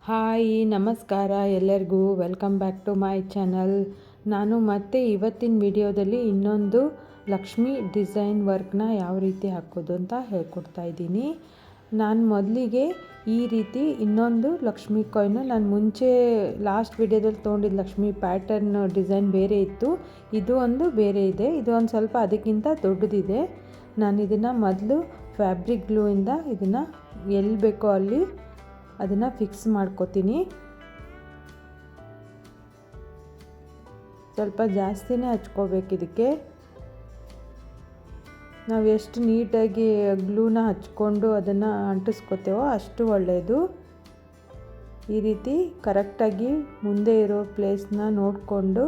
Hi ನಮಸ್ಕಾರ ಎಲ್ಲರಿಗೂ welcome back to my channel. ನಾನು ಮತ್ತೆ ಇವತ್ತಿನ ವಿಡಿಯೋದಲ್ಲಿ ಇನ್ನೊಂದು ಲಕ್ಷ್ಮಿ ಡಿಸೈನ್ ವರ್ಕ್ನ ಯಾವ ರೀತಿ ಹಾಕೋದು ಅಂತ ಹೇಳ್ಕೊಡ್ತಾ ಇದ್ದೀನಿ. ನಾನು ಮೊದಲಿಗೆ ಈ ರೀತಿ ಇನ್ನೊಂದು ಲಕ್ಷ್ಮಿ ಕಾಯಿನ್, ನಾನು ಮುಂಚೆ ಲಾಸ್ಟ್ ವಿಡಿಯೋದಲ್ಲಿ ತೊಗೊಂಡಿದ್ದು ಲಕ್ಷ್ಮಿ ಪ್ಯಾಟರ್ನ್ ಡಿಸೈನ್ ಬೇರೆ ಇತ್ತು, ಇದು ಒಂದು ಬೇರೆ ಇದೆ. ಇದು ಒಂದು ಸ್ವಲ್ಪ ಅದಕ್ಕಿಂತ ದೊಡ್ಡದಿದೆ. ನಾನು ಇದನ್ನು ಮೊದಲು ಫ್ಯಾಬ್ರಿಕ್ ಗ್ಲೂಯಿಂದ ಇದನ್ನು ಎಲ್ಲಿ ಬೇಕೋ ಅಲ್ಲಿ ಅದನ್ನು ಫಿಕ್ಸ್ ಮಾಡ್ಕೋತೀನಿ. ಸ್ವಲ್ಪ ಜಾಸ್ತಿನೇ ಹಚ್ಕೋಬೇಕು. ಇದಕ್ಕೆ ನಾವು ಎಷ್ಟು ನೀಟಾಗಿ ಗ್ಲೂನ ಹಚ್ಕೊಂಡು ಅದನ್ನು ಅಂಟಿಸ್ಕೋತೇವೋ ಅಷ್ಟು ಒಳ್ಳೆಯದು. ಈ ರೀತಿ ಕರೆಕ್ಟಾಗಿ ಮುಂದೆ ಇರೋ ಪ್ಲೇಸ್ನ ನೋಡಿಕೊಂಡು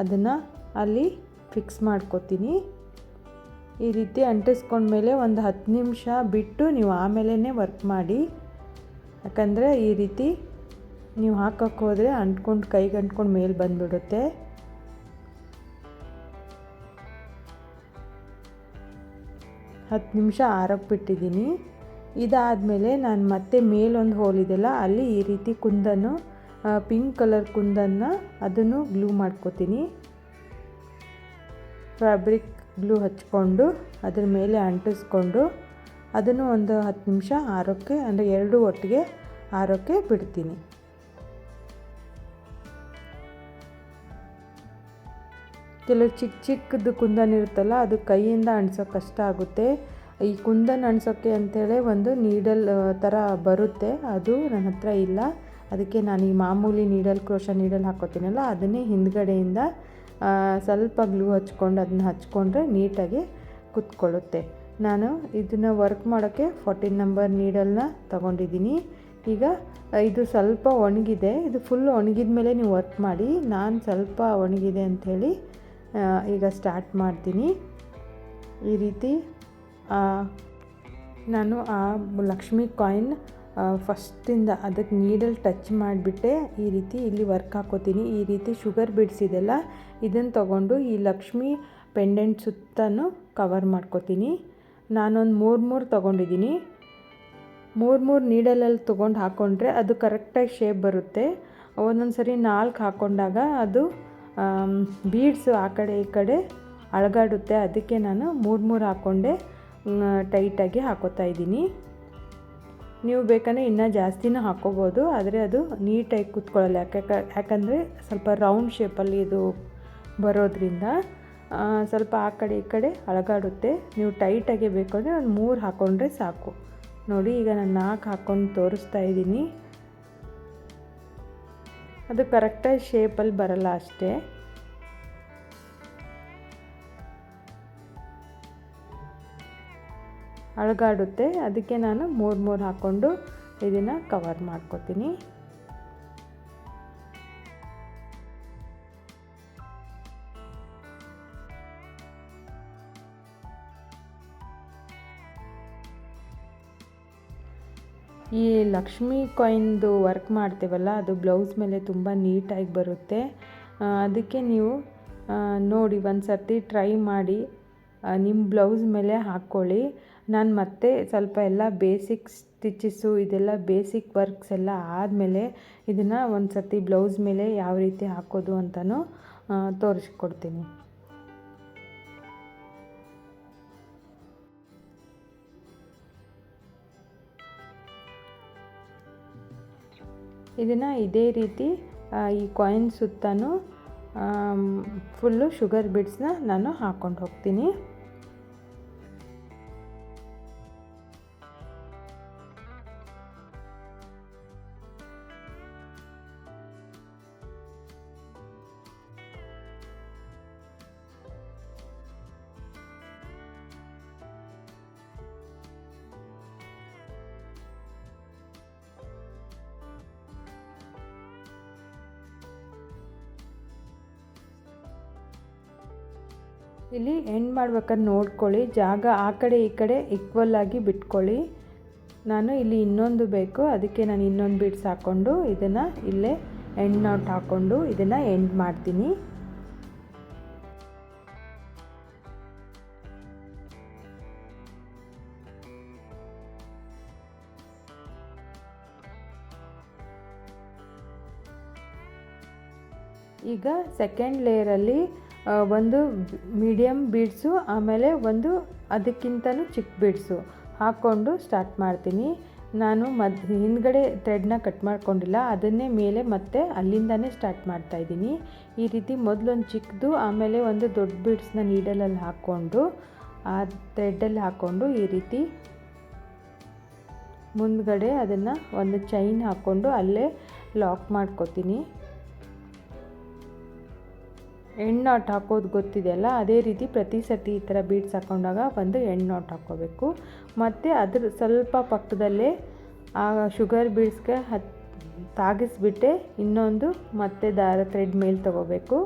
ಅದನ್ನು ಅಲ್ಲಿ ಫಿಕ್ಸ್ ಮಾಡ್ಕೋತೀನಿ. ಈ ರೀತಿ ಅಂಟಿಸ್ಕೊಂಡ್ಮೇಲೆ ಒಂದು 10 ನಿಮಿಷ ಬಿಟ್ಟು ನೀವು ಆಮೇಲೆ ವರ್ಕ್ ಮಾಡಿ. ಯಾಕಂದರೆ ಈ ರೀತಿ ನೀವು ಹಾಕೋಕ್ಕೆ ಹೋದರೆ ಅಂಟ್ಕೊಂಡು ಕೈಗೆ ಅಂಟ್ಕೊಂಡು ಮೇಲೆ ಬಂದುಬಿಡುತ್ತೆ. ಹತ್ತು ನಿಮಿಷ ಆರೋಕ್ಕೆ ಬಿಟ್ಟಿದ್ದೀನಿ. ಇದಾದಮೇಲೆ ನಾನು ಮತ್ತೆ ಮೇಲೊಂದು ಹೋಲ್ ಇದೆಯಲ್ಲ ಅಲ್ಲಿ ಈ ರೀತಿ ಕುಂದನ್ನು, ಪಿಂಕ್ ಕಲರ್ ಕುಂದನ್ನು ಅದನ್ನು ಗ್ಲೂ ಮಾಡ್ಕೋತೀನಿ. ಫ್ಯಾಬ್ರಿಕ್ ಗ್ಲೂ ಹಚ್ಕೊಂಡು ಅದ್ರ ಮೇಲೆ ಅಂಟಿಸ್ಕೊಂಡು ಅದನ್ನು ಒಂದು 10 ನಿಮಿಷ ಆರೋಕ್ಕೆ, ಅಂದರೆ ಎರಡು ಒಟ್ಟಿಗೆ ಆರೋಕ್ಕೆ ಬಿಡ್ತೀನಿ. ಕೆಲವು ಚಿಕ್ಕ ಚಿಕ್ಕದು ಕುಂದನ್ ಇರುತ್ತಲ್ಲ, ಅದು ಕೈಯಿಂದ ಅಣಿಸೋಕೆ ಕಷ್ಟ ಆಗುತ್ತೆ. ಈ ಕುಂದನ್ ಅಣಿಸೋಕ್ಕೆ ಅಂಥೇಳಿ ಒಂದು ನೀಡಲ್ ಥರ ಬರುತ್ತೆ, ಅದು ನನ್ನ ಹತ್ರ ಇಲ್ಲ. ಅದಕ್ಕೆ ನಾನು ಈ ಮಾಮೂಲಿ ನೀಡಲ್, ಕ್ರೋಶ ನೀಡಲ್ ಹಾಕೋತೀನಲ್ಲ ಅದನ್ನೇ ಹಿಂದ್ಗಡೆಯಿಂದ ಸ್ವಲ್ಪ ಗ್ಲೂ ಹಚ್ಕೊಂಡು ಅದನ್ನ ಹಚ್ಕೊಂಡ್ರೆ ನೀಟಾಗಿ ಕುತ್ಕೊಳ್ಳುತ್ತೆ. ನಾನು ಇದನ್ನು ವರ್ಕ್ ಮಾಡೋಕ್ಕೆ 14 ನಂಬರ್ ನೀಡಲ್ನ ತಗೊಂಡಿದ್ದೀನಿ. ಈಗ ಇದು ಸ್ವಲ್ಪ ಒಣಗಿದೆ, ಇದು ಫುಲ್ ಒಣಗಿದ ಮೇಲೆ ನೀವು ವರ್ಕ್ ಮಾಡಿ. ನಾನು ಸ್ವಲ್ಪ ಒಣಗಿದೆ ಅಂಥೇಳಿ ಈಗ ಸ್ಟಾರ್ಟ್ ಮಾಡ್ತೀನಿ. ಈ ರೀತಿ ನಾನು ಆ ಲಕ್ಷ್ಮಿ ಕಾಯಿನ್ ಫಸ್ಟಿಂದ ಅದಕ್ಕೆ ನೀಡಲ್ ಟಚ್ ಮಾಡಿಬಿಟ್ಟೆ ಈ ರೀತಿ ಇಲ್ಲಿ ವರ್ಕ್ ಹಾಕೋತೀನಿ. ಈ ರೀತಿ ಶುಗರ್ ಬೀಡ್ಸ್ ಇದೆಲ್ಲ ಇದನ್ನು ತಗೊಂಡು ಈ ಲಕ್ಷ್ಮಿ ಪೆಂಡೆಂಟ್ ಸುತ್ತನೂ ಕವರ್ ಮಾಡ್ಕೋತೀನಿ. ನಾನೊಂದು 3 ತೊಗೊಂಡಿದ್ದೀನಿ. 3 ನೀಡಲಲ್ಲಿ ತೊಗೊಂಡು ಹಾಕ್ಕೊಂಡ್ರೆ ಅದು ಕರೆಕ್ಟಾಗಿ ಶೇಪ್ ಬರುತ್ತೆ. ಒಂದೊಂದು ಸರಿ 4 ಹಾಕ್ಕೊಂಡಾಗ ಅದು ಬೀಡ್ಸು ಆ ಕಡೆ ಈ ಕಡೆ ಅಳಗಾಡುತ್ತೆ. ಅದಕ್ಕೆ ನಾನು 3 ಹಾಕ್ಕೊಂಡೆ ಟೈಟಾಗಿ ಹಾಕೋತಾ ಇದ್ದೀನಿ. ನೀವು ಬೇಕಂದರೆ ಇನ್ನೂ ಜಾಸ್ತಿನೂ ಹಾಕ್ಕೋಬೋದು, ಆದರೆ ಅದು ನೀಟಾಗಿ ಕೂತ್ಕೊಳ್ಳಲ್ಲ. ಯಾಕಂದರೆ ಸ್ವಲ್ಪ ರೌಂಡ್ ಶೇಪಲ್ಲಿ ಇದು ಬರೋದ್ರಿಂದ ಸ್ವಲ್ಪ ಆ ಕಡೆ ಈ ಕಡೆ ಅಳಗಾಡುತ್ತೆ. ನೀವು ಟೈಟಾಗಿ ಬೇಕು ಅಂದರೆ ಒಂದು 3 ಹಾಕ್ಕೊಂಡ್ರೆ ಸಾಕು. ನೋಡಿ, ಈಗ ನಾನು 4 ಹಾಕ್ಕೊಂಡು ತೋರಿಸ್ತಾ ಇದ್ದೀನಿ. ಅದು ಕರೆಕ್ಟಾಗಿ ಶೇಪಲ್ಲಿ ಬರಲ್ಲ ಅಷ್ಟೇ. ಅಳಗಾಡುತ್ತೆ, ಅದಕ್ಕೆ ನಾನು 3 ಹಾಕ್ಕೊಂಡು ಇದನ್ನು ಕವರ್ ಮಾಡ್ಕೋತೀನಿ. ಈ ಲಕ್ಷ್ಮಿ ಕಾಯಿನ್ದು ವರ್ಕ್ ಮಾಡ್ತೀವಲ್ಲ, ಅದು ಬ್ಲೌಸ್ ಮೇಲೆ ತುಂಬ ನೀಟಾಗಿ ಬರುತ್ತೆ. ಅದಕ್ಕೆ ನೀವು ನೋಡಿ ಒಂದು ಸರ್ತಿ ಟ್ರೈ ಮಾಡಿ ನಿಮ್ಮ ಬ್ಲೌಸ್ ಮೇಲೆ ಹಾಕ್ಕೊಳ್ಳಿ. ನಾನು ಮತ್ತೆ ಸ್ವಲ್ಪ ಎಲ್ಲ ಬೇಸಿಕ್ ಸ್ಟಿಚಸ್ಸು ಇದೆಲ್ಲ ಬೇಸಿಕ್ ವರ್ಕ್ಸ್ ಎಲ್ಲ ಆದಮೇಲೆ ಇದನ್ನು ಒಂದು ಸರ್ತಿ ಬ್ಲೌಸ್ ಮೇಲೆ ಯಾವ ರೀತಿ ಹಾಕೋದು ಅಂತಲೂ ತೋರಿಸ್ಕೊಡ್ತೀನಿ. ಇದನ್ನು ಇದೇ ರೀತಿ ಈ ಕಾಯಿನ್ ಸುತ್ತನೂ ಫುಲ್ಲು ಶುಗರ್ ಬೀಡ್ಸ್ನ ನಾನು ಹಾಕ್ಕೊಂಡು ಹೋಗ್ತೀನಿ. ಇಲ್ಲಿ ಎಂಡ್ ಮಾಡ್ಬೇಕಾದ್ರೆ ನೋಡ್ಕೊಳ್ಳಿ, ಜಾಗ ಆ ಕಡೆ ಈ ಕಡೆ ಈಕ್ವಲ್ ಆಗಿ ಬಿಟ್ಕೊಳ್ಳಿ. ನಾನು ಇಲ್ಲಿ ಇನ್ನೊಂದು ಬೇಕು, ಅದಕ್ಕೆ ನಾನು ಇನ್ನೊಂದು ಬೀಡ್ಸ್ ಹಾಕ್ಕೊಂಡು ಇದನ್ನು ಇಲ್ಲೇ ಎಂಡ್ ನಾಟ್ ಹಾಕ್ಕೊಂಡು ಇದನ್ನು ಎಂಡ್ ಮಾಡ್ತೀನಿ. ಈಗ ಸೆಕೆಂಡ್ ಲೇಯರಲ್ಲಿ ಒಂದು ಮೀಡಿಯಮ್ ಬೀಡ್ಸು ಆಮೇಲೆ ಒಂದು ಅದಕ್ಕಿಂತಲೂ ಚಿಕ್ಕ ಬೀಡ್ಸು ಹಾಕ್ಕೊಂಡು ಸ್ಟಾರ್ಟ್ ಮಾಡ್ತೀನಿ. ನಾನು ಹಿಂದ್ಗಡೆ ಥ್ರೆಡ್ನ ಕಟ್ ಮಾಡ್ಕೊಂಡಿಲ್ಲ, ಅದನ್ನೇ ಮೇಲೆ ಮತ್ತೆ ಅಲ್ಲಿಂದನೇ ಸ್ಟಾರ್ಟ್ ಮಾಡ್ತಾಯಿದ್ದೀನಿ. ಈ ರೀತಿ ಮೊದಲೊಂದು ಚಿಕ್ಕದು ಆಮೇಲೆ ಒಂದು ದೊಡ್ಡ ಬೀಡ್ಸ್ನ ನೀಡಲಲ್ಲಿ ಹಾಕ್ಕೊಂಡು ಆ ಥ್ರೆಡ್ಡಲ್ಲಿ ಹಾಕ್ಕೊಂಡು ಈ ರೀತಿ ಮುಂದ್ಗಡೆ ಅದನ್ನು ಒಂದು ಚೈನ್ ಹಾಕ್ಕೊಂಡು ಅಲ್ಲೇ ಲಾಕ್ ಮಾಡ್ಕೊತೀನಿ. ಎಂಡ್ ನಾಟ್ ಹಾಕೋದು ಗೊತ್ತಿದೆಯಲ್ಲ, ಅದೇ ರೀತಿ ಪ್ರತಿ ಸತಿ ಈ ಥರ ಬೀಡ್ಸ್ ಹಾಕ್ಕೊಂಡಾಗ ಒಂದು ಎಂಡ್ ನಾಟ್ ಹಾಕ್ಕೋಬೇಕು. ಮತ್ತು ಅದ್ರ ಸ್ವಲ್ಪ ಪಕ್ಕದಲ್ಲೇ ಆ ಶುಗರ್ ಬೀಡ್ಸ್ಗೆ ತಾಗಿಸ್ಬಿಟ್ಟೆ ಇನ್ನೊಂದು ಮತ್ತೆ ಥ್ರೆಡ್ ಮೇಲೆ ತೊಗೋಬೇಕು.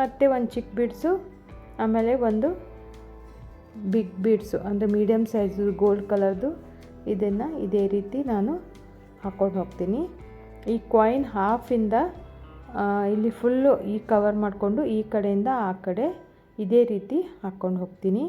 ಮತ್ತು ಒಂದು ಚಿಕ್ಕ ಬೀಡ್ಸು ಆಮೇಲೆ ಒಂದು ಬಿಗ್ ಬೀಡ್ಸು ಅಂದರೆ ಮೀಡಿಯಮ್ ಸೈಜು ಗೋಲ್ಡ್ ಕಲರ್ದು ಇದನ್ನು ಇದೇ ರೀತಿ ನಾನು ಹಾಕ್ಕೊಂಡು ಹೋಗ್ತೀನಿ. ಈ ಕಾಯಿನ್ ಹಾಫಿಂದ ಇಲ್ಲಿ ಫುಲ್ಲು ಈ ಕವರ್ ಮಾಡಿಕೊಂಡು ಈ ಕಡೆಯಿಂದ ಆ ಕಡೆ ಇದೇ ರೀತಿ ಹಾಕ್ಕೊಂಡು ಹೋಗ್ತೀನಿ.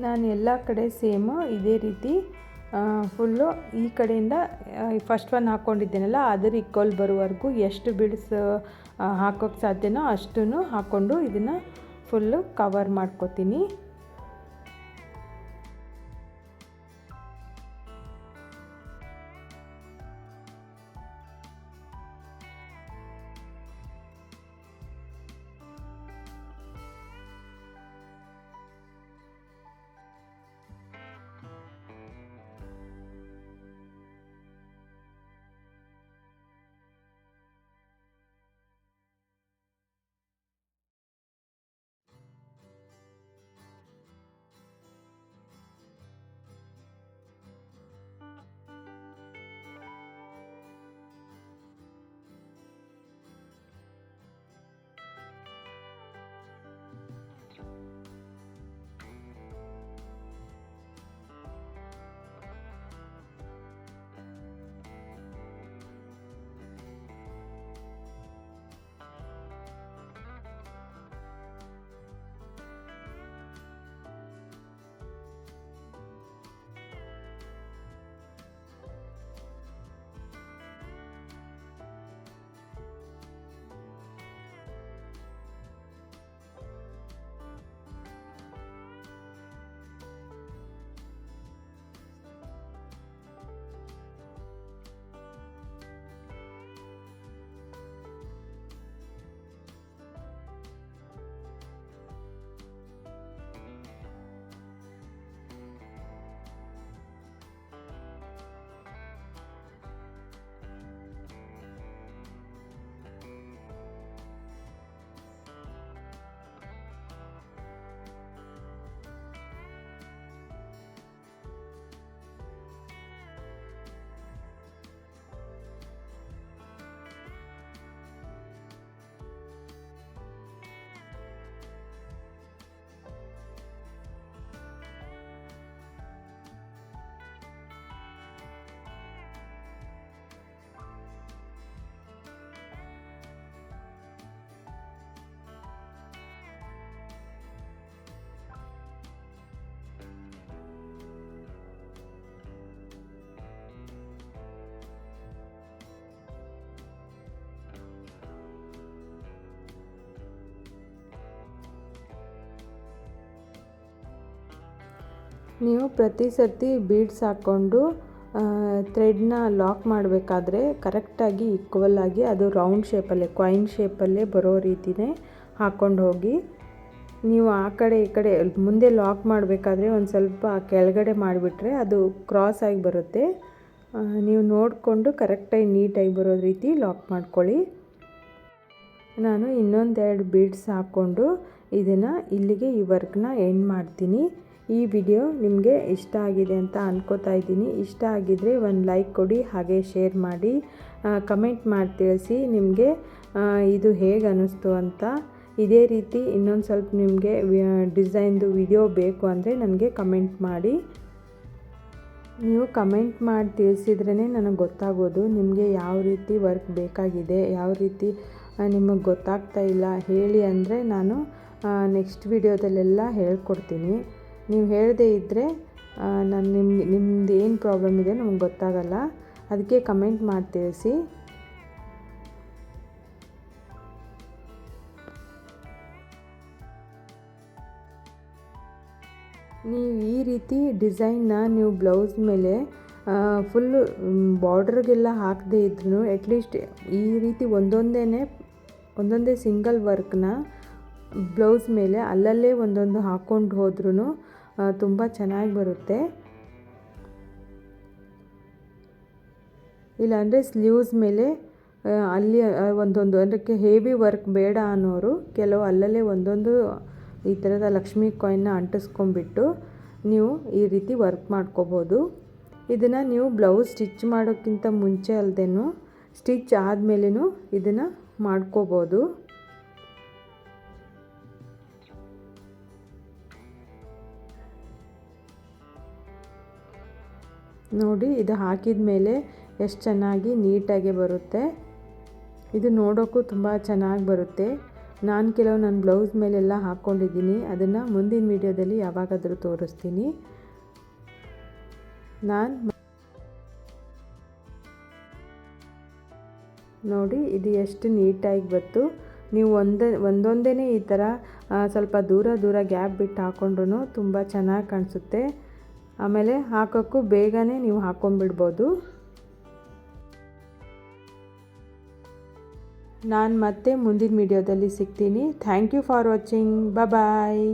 ನಾನು ಎಲ್ಲ ಕಡೆ ಸೇಮು ಇದೇ ರೀತಿ ಫುಲ್ಲು ಈ ಕಡೆಯಿಂದ ಫಸ್ಟ್ ಒನ್ ಹಾಕ್ಕೊಂಡಿದ್ದೇನಲ್ಲ ಅದರ ಈಕ್ವಲ್ ಬರುವವರೆಗೂ ಎಷ್ಟು ಬೀಡ್ಸ್ ಹಾಕೋಕ್ಕೆ ಸಾಧ್ಯನೋ ಅಷ್ಟನ್ನು ಹಾಕ್ಕೊಂಡು ಇದನ್ನು ಫುಲ್ಲು ಕವರ್ ಮಾಡ್ಕೊತೀನಿ. ನೀವು ಪ್ರತಿ ಸರ್ತಿ ಬೀಡ್ಸ್ ಹಾಕ್ಕೊಂಡು ಥ್ರೆಡ್ನ ಲಾಕ್ ಮಾಡಬೇಕಾದ್ರೆ ಕರೆಕ್ಟಾಗಿ ಈಕ್ವಲ್ಲಾಗಿ ಅದು ರೌಂಡ್ ಶೇಪಲ್ಲೇ ಕಾಯಿನ್ ಶೇಪಲ್ಲೇ ಬರೋ ರೀತಿಯೇ ಹಾಕ್ಕೊಂಡು ಹೋಗಿ. ನೀವು ಆ ಕಡೆ ಈ ಕಡೆ ಮುಂದೆ ಲಾಕ್ ಮಾಡಬೇಕಾದ್ರೆ ಒಂದು ಸ್ವಲ್ಪ ಕೆಳಗಡೆ ಮಾಡಿಬಿಟ್ರೆ ಅದು ಕ್ರಾಸ್ ಆಗಿ ಬರುತ್ತೆ. ನೀವು ನೋಡಿಕೊಂಡು ಕರೆಕ್ಟಾಗಿ ನೀಟಾಗಿ ಬರೋ ರೀತಿ ಲಾಕ್ ಮಾಡ್ಕೊಳ್ಳಿ. ನಾನು ಇನ್ನೊಂದೆರಡು ಬೀಡ್ಸ್ ಹಾಕ್ಕೊಂಡು ಇದನ್ನು ಇಲ್ಲಿಗೆ ಈ ವರ್ಕ್ನ ಎಂಡ್ ಮಾಡ್ತೀನಿ. ಈ ವಿಡಿಯೋ ನಿಮಗೆ ಇಷ್ಟ ಆಗಿದೆ ಅಂತ ಅನ್ಕೋತಾ ಇದ್ದೀನಿ. ಇಷ್ಟ ಆಗಿದ್ದರೆ ಒಂದು ಲೈಕ್ ಕೊಡಿ, ಹಾಗೆ ಶೇರ್ ಮಾಡಿ, ಕಮೆಂಟ್ ಮಾಡಿ ತಿಳಿಸಿ ನಿಮಗೆ ಇದು ಹೇಗೆ ಅನ್ನಿಸ್ತು ಅಂತ. ಇದೇ ರೀತಿ ಇನ್ನೊಂದು ಸ್ವಲ್ಪ ನಿಮಗೆ ಡಿಸೈನ್ದು ವಿಡಿಯೋ ಬೇಕು ಅಂದರೆ ನನಗೆ ಕಮೆಂಟ್ ಮಾಡಿ. ನೀವು ಕಮೆಂಟ್ ಮಾಡಿ ತಿಳಿಸಿದ್ರೇ ನನಗೆ ಗೊತ್ತಾಗೋದು ನಿಮಗೆ ಯಾವ ರೀತಿ ವರ್ಕ್ ಬೇಕಾಗಿದೆ, ಯಾವ ರೀತಿ ನಿಮಗೆ ಗೊತ್ತಾಗ್ತಾ ಇಲ್ಲ ಹೇಳಿ ಅಂದರೆ ನಾನು ನೆಕ್ಸ್ಟ್ ವಿಡಿಯೋದಲ್ಲೆಲ್ಲ ಹೇಳ್ಕೊಡ್ತೀನಿ. ನೀವು ಹೇಳದೇ ಇದ್ದರೆ ನಾನು ನಿಮ್ದು ಏನು ಪ್ರಾಬ್ಲಮ್ ಇದೆ ನಮಗೆ ಗೊತ್ತಾಗಲ್ಲ. ಅದಕ್ಕೆ ಕಮೆಂಟ್ ಮಾಡಿ ತಿಳಿಸಿ. ನೀವು ಈ ರೀತಿ ಡಿಸೈನ್ನ ನೀವು ಬ್ಲೌಸ್ ಮೇಲೆ ಫುಲ್ಲು ಬಾರ್ಡ್ರಿಗೆಲ್ಲ ಹಾಕದೇ ಇದ್ರೂ ಅಟ್ಲೀಸ್ಟ್ ಈ ರೀತಿ ಒಂದೊಂದೇ ಸಿಂಗಲ್ ವರ್ಕ್ನ ಬ್ಲೌಸ್ ಮೇಲೆ ಅಲ್ಲಲ್ಲೇ ಒಂದೊಂದು ಹಾಕ್ಕೊಂಡು ಹೋದ್ರೂ ತುಂಬ ಚೆನ್ನಾಗಿ ಬರುತ್ತೆ. ಇಲ್ಲಾಂದರೆ ಸ್ಲೀವ್ಸ್ ಮೇಲೆ ಅಲ್ಲಿ ಒಂದೊಂದು ಅದಕ್ಕೆ ಹೆವಿ ವರ್ಕ್ ಬೇಡ ಅನ್ನೋರು ಕೆಲವು ಅಲ್ಲಲ್ಲೇ ಒಂದೊಂದು ಈ ಥರದ ಲಕ್ಷ್ಮಿ ಕಾಯಿನ್ನ ಅಂಟಿಸ್ಕೊಂಡ್ಬಿಟ್ಟು ನೀವು ಈ ರೀತಿ ವರ್ಕ್ ಮಾಡ್ಕೋಬೋದು. ಇದನ್ನು ನೀವು ಬ್ಲೌಸ್ ಸ್ಟಿಚ್ ಮಾಡೋಕ್ಕಿಂತ ಮುಂಚೆ ಅಲ್ಲದೇನು ಸ್ಟಿಚ್ ಆದಮೇಲೆನೂ ಇದನ್ನು ಮಾಡ್ಕೋಬೋದು. ನೋಡಿ, ಇದು ಹಾಕಿದ ಮೇಲೆ ಎಷ್ಟು ಚೆನ್ನಾಗಿ ನೀಟಾಗಿ ಬರುತ್ತೆ. ಇದು ನೋಡೋಕ್ಕೂ ತುಂಬ ಚೆನ್ನಾಗಿ ಬರುತ್ತೆ. ನಾನು ನನ್ನ ಬ್ಲೌಸ್ ಮೇಲೆಲ್ಲ ಹಾಕ್ಕೊಂಡಿದ್ದೀನಿ. ಅದನ್ನು ಮುಂದಿನ ವಿಡಿಯೋದಲ್ಲಿ ಯಾವಾಗಾದರೂ ತೋರಿಸ್ತೀನಿ. ನೋಡಿ, ಇದು ಎಷ್ಟು ನೀಟಾಗಿ ಬಂತು. ನೀವು ಒಂದೊಂದೇ ಈ ಥರ ಸ್ವಲ್ಪ ದೂರ ಗ್ಯಾಪ್ ಬಿಟ್ಟು ಹಾಕ್ಕೊಂಡ್ರೂ ತುಂಬ ಚೆನ್ನಾಗಿ ಕಾಣಿಸುತ್ತೆ. ಆಮೇಲೆ ಹಾಕೋಕ್ಕೂ ಬೇಗನೆ ನೀವು ಹಾಕ್ಕೊಂಡ್ಬಿಡ್ಬೋದು. ನಾನು ಮತ್ತೆ ಮುಂದಿನ ವಿಡಿಯೋದಲ್ಲಿ ಸಿಗ್ತೀನಿ. Thank you for watching. Bye.